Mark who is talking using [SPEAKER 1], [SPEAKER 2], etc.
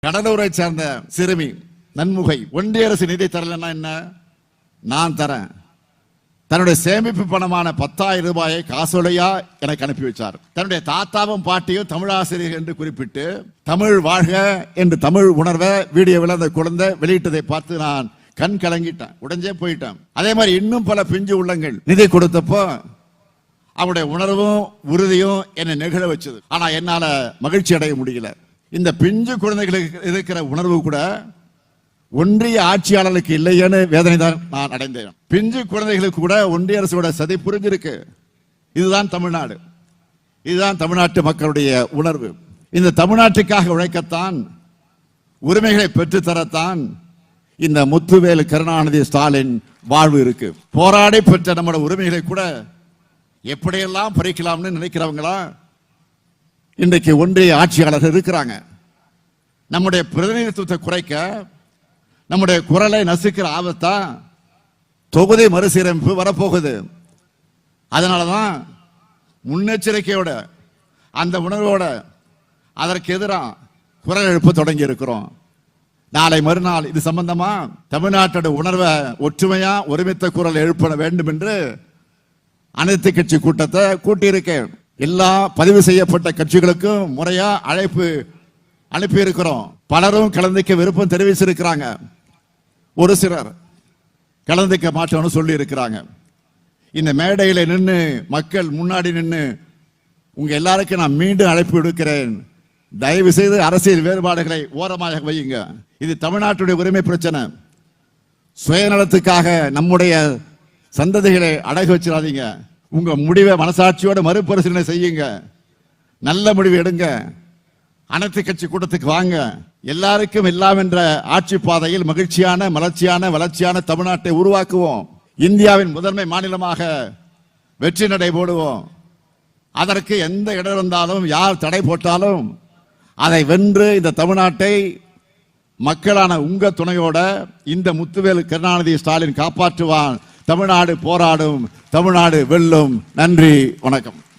[SPEAKER 1] கடலூரை சேர்ந்த சிறுமி நன்முகை ஒன்றிய அரசு நிதி தரலன்னா என்ன, நான் தரேன். தன்னுடைய சேமிப்பு பணமான 10,000 ரூபாயை காசோலையா எனக்கு அனுப்பி வச்சார். தன்னுடைய தாத்தாவும் பாட்டியும் தமிழாசிரியர் என்று குறிப்பிட்டு தமிழ் வாழ்க என்று தமிழ் உணர்வை வீடியோவில் அந்த குழந்தை வெளியிட்டதை பார்த்து நான் கண் கலங்கிட்டேன், உடஞ்சே போயிட்டேன். அதே மாதிரி இன்னும் பல பிஞ்சு உள்ளங்கள் நிதி கொடுத்தப்போ அவருடைய உணர்வும் உறுதியும் என்னை நெகிழ வச்சது. ஆனா என்னால மகிழ்ச்சி அடைய முடியல. இந்த பிஞ்சு குழந்தைகளுக்கு இருக்கிற உணர்வு கூட ஒன்றிய ஆட்சியாளர்களுக்கு இல்லையேன்னு வேதனை தான் நான் அடைந்தேன். பிஞ்சு குழந்தைகளுக்கு கூட ஒன்றிய அரசோட சதி புரிஞ்சிருக்கு. இதுதான் தமிழ்நாடு, இதுதான் தமிழ்நாட்டு மக்களுடைய உணர்வு. இந்த தமிழ்நாட்டுக்காக உழைக்கத்தான், உரிமைகளை பெற்றுத்தரத்தான் இந்த முத்துவேல் கருணாநிதி ஸ்டாலின் வாழ்வு இருக்கு. போராடி பெற்ற நம்முடைய உரிமைகளை கூட எப்படியெல்லாம் பறிக்கலாம்னு நினைக்கிறவங்களா இன்றைக்கு ஒன்றிய ஆட்சியாளர்கள் இருக்கிறாங்க. நம்முடைய பிரதிநிதித்துவத்தை குறைக்க, நம்முடைய குரலை நசுக்கிற ஆபத்தா தொகுதி மறுசீரமைப்பு வரப்போகுது. அதனாலதான் முன்னெச்சரிக்கையோட அந்த உணர்வோட அதற்கு எதிராக குரல் எழுப்ப தொடங்கி இருக்கிறோம். நாளை மறுநாள் இது சம்பந்தமா தமிழ்நாட்டோட உணர்வை ஒற்றுமையா ஒருமித்த குரல் எழுப்ப வேண்டும் என்று அனைத்து கட்சி கூட்டத்தை கூட்டியிருக்கேன். எல்லா பதிவு செய்யப்பட்ட கட்சிகளுக்கும் முறையா அழைப்பு அனுப்பி இருக்கிறோம். பலரும் கலந்துக்க விருப்பம் தெரிவிச்சிருக்கிறாங்க. ஒரு சிலர் கலந்துக்க மாட்டோம்னு சொல்லி இருக்கிறாங்க. இந்த மேடையில் நின்று மக்கள் முன்னாடி நின்று உங்க எல்லாருக்கும் நான் மீண்டும் அழைப்பு விடுக்கிறேன். தயவு செய்து அரசியல் வேறுபாடுகளை ஓரமாக வையுங்க. இது தமிழ்நாட்டுடைய உரிமை பிரச்சனை. சுயநலத்துக்காக நம்முடைய சந்ததிகளை அடகு வச்சிடாதீங்க. உங்க முடிவை மனசாட்சியோட மறுபரிசீலனை செய்யுங்க. நல்ல முடிவு எடுங்க. அனைத்து கட்சி கூட்டத்துக்கு வாங்க. எல்லாருக்கும் எல்லாம் என்ற ஆட்சி பாதையில் மகிழ்ச்சியான மலர்ச்சியான வளர்ச்சியான தமிழ்நாட்டை உருவாக்குவோம். இந்தியாவின் முதன்மை மாநிலமாக வெற்றி நடை போடுவோம். அதற்கு எந்த இடம் இருந்தாலும் யார் தடை போட்டாலும் அதை வென்று இந்த தமிழ்நாட்டை மக்களான உங்க துணையோட இந்த முத்துவேல் கருணாநிதி ஸ்டாலின் காப்பாற்றுவான். தமிழ்நாடு போராடும், தமிழ்நாடு வெல்லும். நன்றி, வணக்கம்.